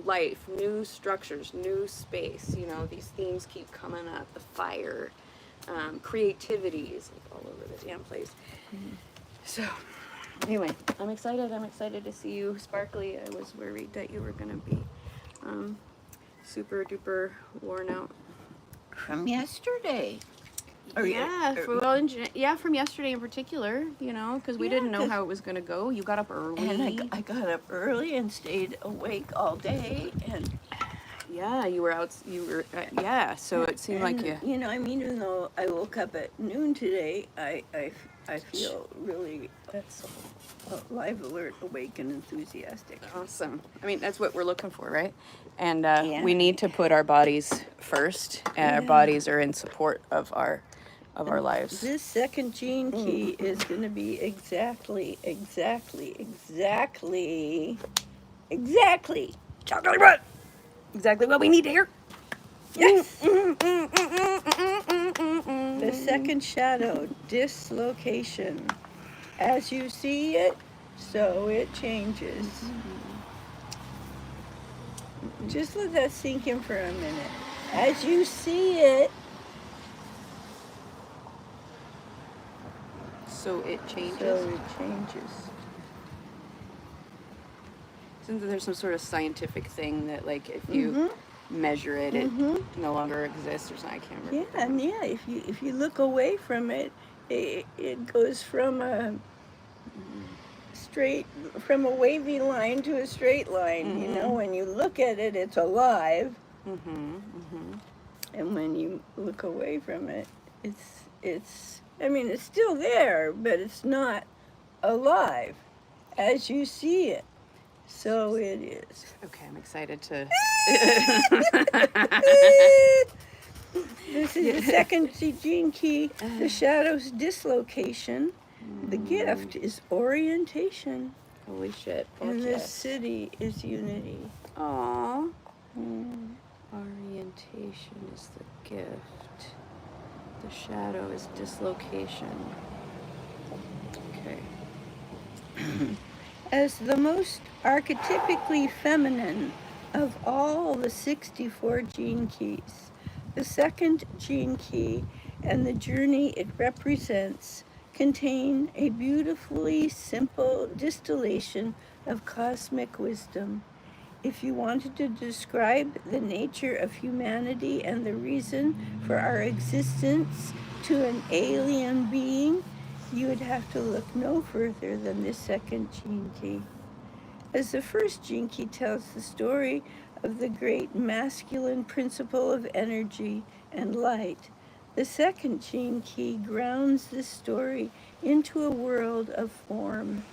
life, new structures, new space. You know, these themes keep coming up. The fire, creativity is like all over the damn place. So, anyway, I'm excited. I'm excited to see you sparkly. I was worried that you were gonna be super duper worn out. From yesterday. Or From yesterday in particular, you know, because we didn't know how it was going to go. You got up early. And I got up early and stayed awake all day. And yeah, you were out, so it seemed like you... You know, I mean, even though I woke up at noon today, I feel really live, alert, awake, and enthusiastic. Awesome. I mean, that's what we're looking for, right? And we need to put our bodies first. Our bodies are in support of our lives. This second gene key is going to be exactly Chocolate what? Exactly what we need to hear. Yes. The second shadow, dislocation. As you see it, so it changes. Just let that sink in for a minute. As you see it, so it changes. So it changes. Since there's some sort of scientific thing that, like, if you measure it, it no longer exists or something. I can't remember. Yeah, and if you look away from it, it goes from a wavy line to a straight line. You know, when you look at it, it's alive. And when you look away from it, it's still there, but it's not alive as you see it. So it is. Okay, I'm excited to... This is the second gene key, the shadow's dislocation. The gift is orientation. Holy shit. And the city is unity. Aww. Orientation is the gift. The shadow is dislocation. Okay. As the most archetypically feminine of all the 64 gene keys, the second gene key and the journey it represents contain a beautifully simple distillation of cosmic wisdom. If you wanted to describe the nature of humanity and the reason for our existence to an alien being, you would have to look no further than this second gene key. As the first gene key tells the story of the great masculine principle of energy and light, the second gene key grounds this story into a world of form.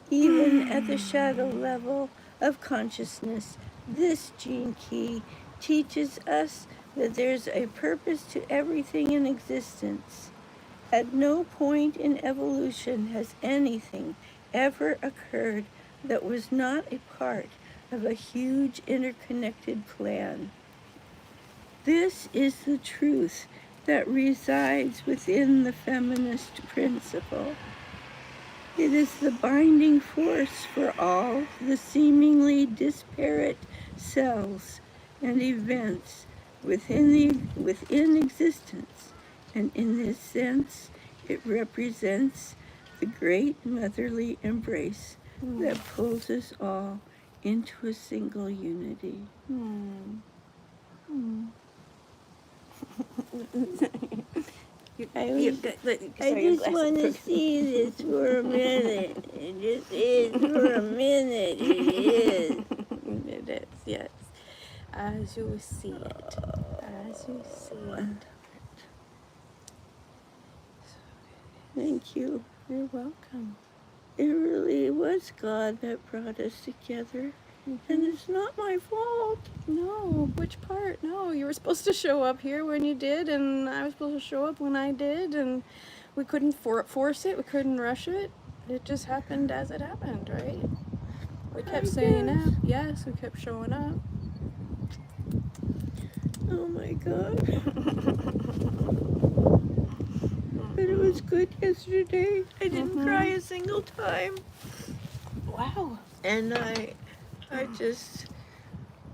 Even at the shadow level of consciousness, this gene key teaches us that there's a purpose to everything in existence. At no point in evolution has anything ever occurred that was not a part of a huge interconnected plan. This is the truth that resides within the feminist principle. It is the binding force for all the seemingly disparate cells and events within existence, and in this sense, it represents the great motherly embrace that pulls us all into a single unity. I just want to see this for a minute. It just is for a minute. It is. It is, yes. As you see it. As you see it. Thank you. You're welcome. It really was God that brought us together. And it's not my fault. No, which part? No, you were supposed to show up here when you did, and I was supposed to show up when I did, and we couldn't force it, we couldn't rush it. It just happened as it happened, right? We kept saying that. Yes, we kept showing up. Oh my God. But it was good yesterday. I didn't cry a single time. Wow. And I just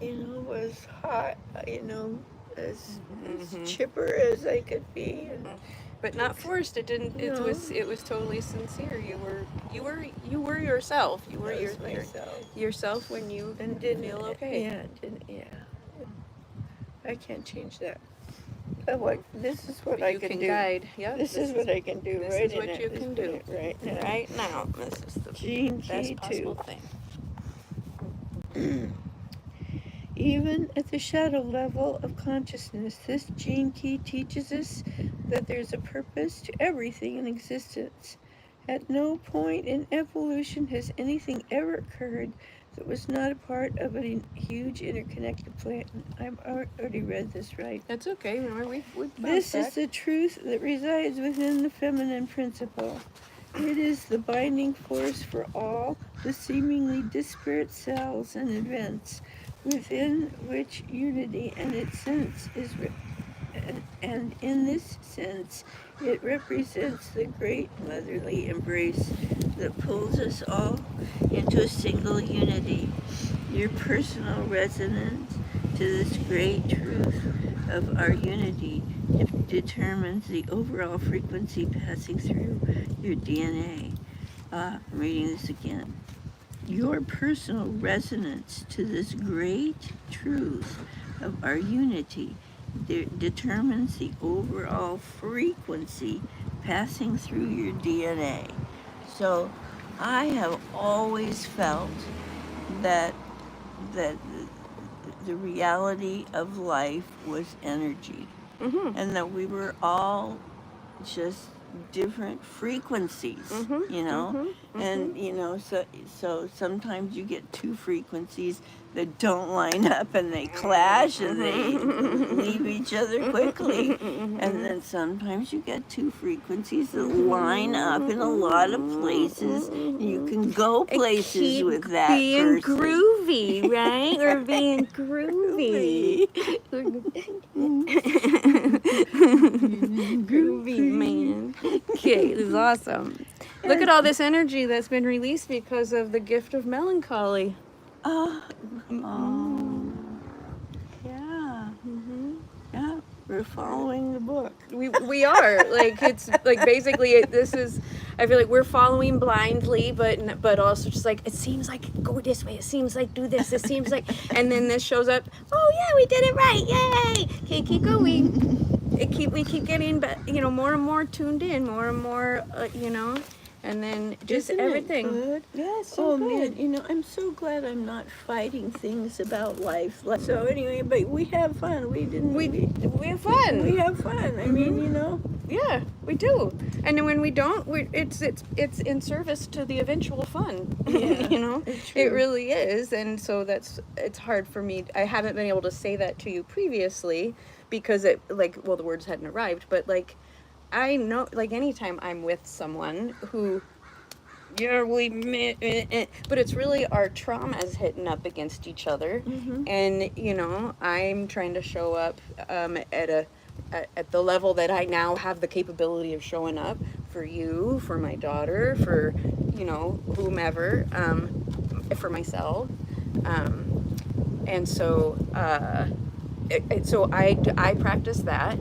was hot, as Mhm. chipper as I could be. And But not forced. It didn't. It No. was totally sincere. You were yourself. You were that was myself. yourself when you And didn't feel okay. Yeah. I can't change that. This is what But I you can can do. guide. Yeah. This is what I can do this right is what you this can do. minute, right now. Right now. This is the Gene best key possible 2. thing. Even at the shadow level of consciousness, this gene key teaches us that there's a purpose to everything in existence. At no point in evolution has anything ever occurred that was not a part of a huge interconnected plan. I've already read this right. That's okay. Remember, we This is the truth that resides within the feminine principle. It is the binding force for all the seemingly disparate cells and events within which unity and its sense is and in this sense it represents the great motherly embrace that pulls us all into a single unity. Your personal resonance to this great truth of our unity determines the overall frequency passing through your DNA. I'm reading this again. Your personal resonance to this great truth of our unity determines the overall frequency passing through your DNA. So I have always felt that the reality of life was energy, Mm-hmm. and that we were all just different frequencies, and so sometimes you get two frequencies that don't line up and they clash and they leave each other quickly, and then sometimes you get two frequencies that line up in a lot of places, and you can go places with that being person. groovy, right? We're being groovy. Groovy, man. Okay, this is awesome. Look at all this energy that's been released because of the gift of melancholy. Oh, yeah, we're following the book. We are like, it's like basically this is, I feel like we're following blindly, but also just like, it seems like go this way, it seems like do this, it seems like, and then this shows up. Oh yeah, we did it right! Yay! Okay, keep going. We keep getting more and more tuned in, more and more and then just Isn't everything. It good? Yeah, so good. Man, I'm so glad I'm not fighting things about life. So anyway, but we have fun. We have fun. We have fun. I mean, Yeah, we do. And then when we don't, it's in service to the eventual fun. Yeah, It really is. And so it's hard for me. I haven't been able to say that to you previously because the words hadn't arrived. But I know, anytime I'm with someone who, but it's really our traumas hitting up against each other, and I'm trying to show up at the level that I now have the capability of showing up for you, for my daughter, for whomever, for myself, and so so I practice that.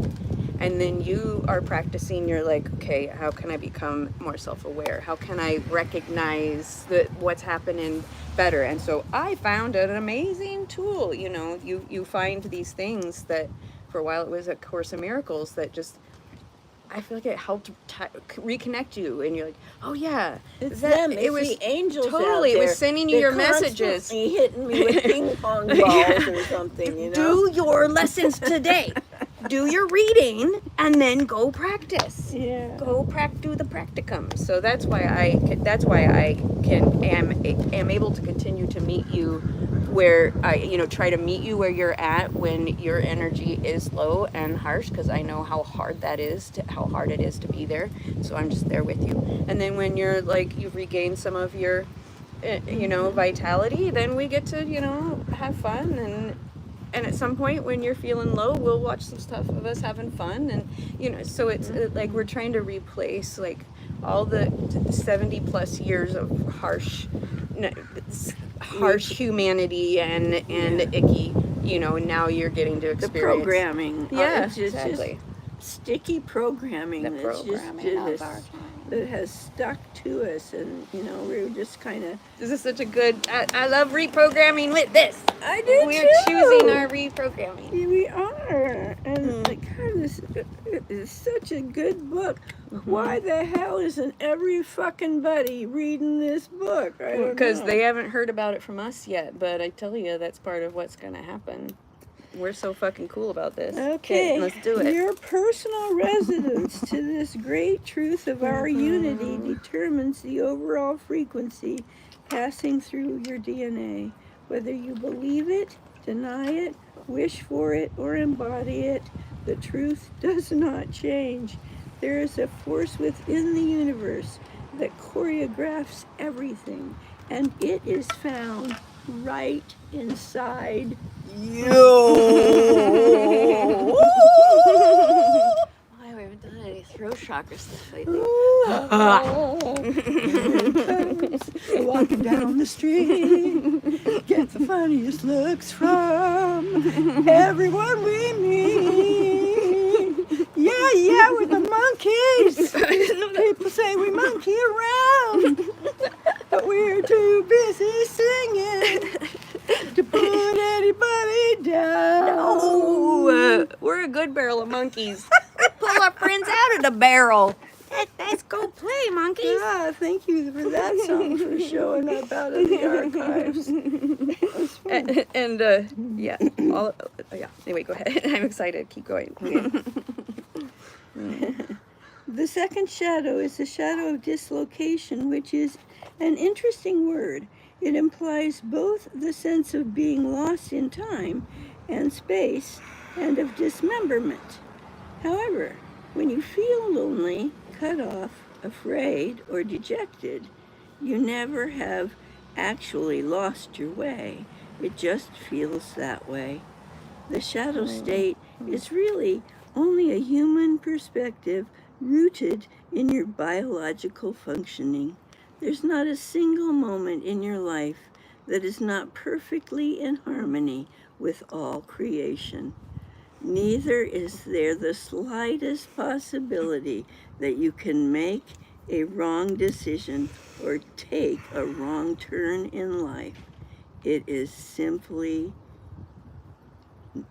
And then you are practicing, you're like, okay, how can I become more self-aware? How can I recognize what's happening better? And so I found an amazing tool. You find these things that, for a while it was a Course in Miracles that just, I feel like it helped reconnect you. And you're like, oh yeah. It's them. It's it was the angels totally, out there. it was sending you your messages. Constantly hitting me with ping pong balls or something, Do your lessons today. Do your reading and then go practice. Yeah. Go do the practicum. So that's why I am able to continue to meet you where I try to meet you where you're at when your energy is low and harsh, because I know how hard it is to be there. So I'm just there with you. And then when you're you've regained some of your vitality, then we get to have fun. And at some point when you're feeling low, we'll watch some stuff of us having fun. And, so it's we're trying to replace all the 70 plus years of harsh, harsh humanity and icky, you know, now you're getting to the experience programming. Yeah, It's just exactly. sticky programming The that's programming just of our time. that has stuck to us, and you know we're just kind of. This is such a good. I love reprogramming with this. I do We're too. choosing our reprogramming. Yeah, we are, and like, God, this is such a good book. Why the hell isn't every fucking buddy reading this book? I don't Because know. they haven't heard about it from us yet, but I tell you, that's part of what's going to happen. We're so fucking cool about this. Okay, let's do it. Your personal resonance to this great truth of our unity determines the overall frequency passing through your DNA. Whether you believe it, deny it, wish for it, or embody it, the truth does not change. There is a force within the universe that choreographs everything, and it is found right inside you. I haven't done any throat chakra stuff lately. Walking down the street, get the funniest looks from everyone we meet. Yeah, we're the monkeys. People say we monkey around, but we're too busy singing to put anybody down. No, we're a good barrel of monkeys. Pull our friends out of the barrel. Let's go play, monkeys. Yeah, thank you for that song for showing up out of the archives. Yeah, Anyway, go ahead. I'm excited. Keep going. The second shadow is the shadow of dislocation, which is an interesting word. It implies both the sense of being lost in time and space and of dismemberment. However, when you feel lonely, cut off, afraid, or dejected, you never have actually lost your way. It just feels that way. The shadow state is really only a human perspective rooted in your biological functioning. There's not a single moment in your life that is not perfectly in harmony with all creation. Neither is there the slightest possibility that you can make a wrong decision or take a wrong turn in life. It is simply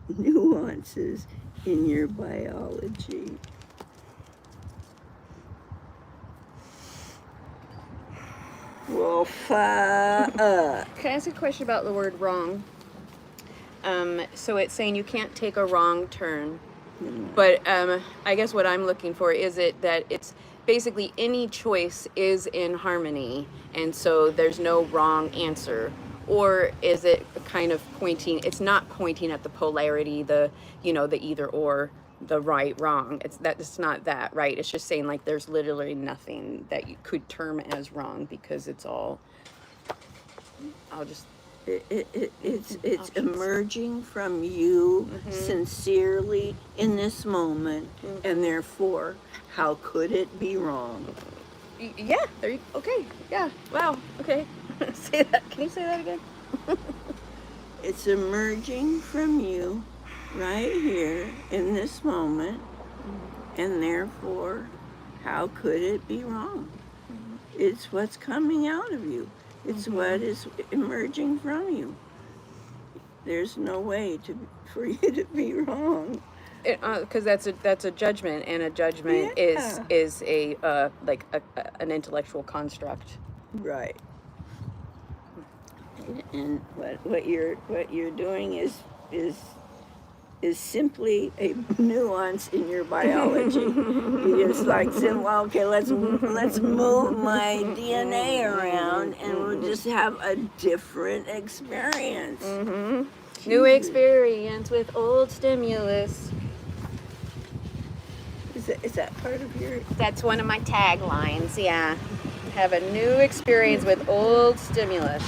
nuances in your biology. Well, Can I ask a question about the word wrong? So it's saying you can't take a wrong turn. But I guess what I'm looking for is that it's basically any choice is in harmony, and so there's no wrong answer. Or is it kind of pointing, it's not pointing at the polarity, the either or, the right, wrong. It's not that, right? It's just saying like there's literally nothing that you could term as wrong because it's all, it's emerging from you sincerely in this moment, and therefore, how could it be wrong? Yeah, okay, yeah, wow, okay. Say that, can you say that again? It's emerging from you right here in this moment, and therefore, how could it be wrong? It's what's coming out of you. It's what is emerging from you. There's no way for you to be wrong. Because that's a judgment, and a judgment is a an intellectual construct. Right. And what you're doing is simply a nuance in your biology. You just like say, well, okay, let's move my DNA around, and we'll just have a different experience. New experience with old stimulus. Is that part of your? That's one of my taglines. Yeah, have a new experience with old stimulus.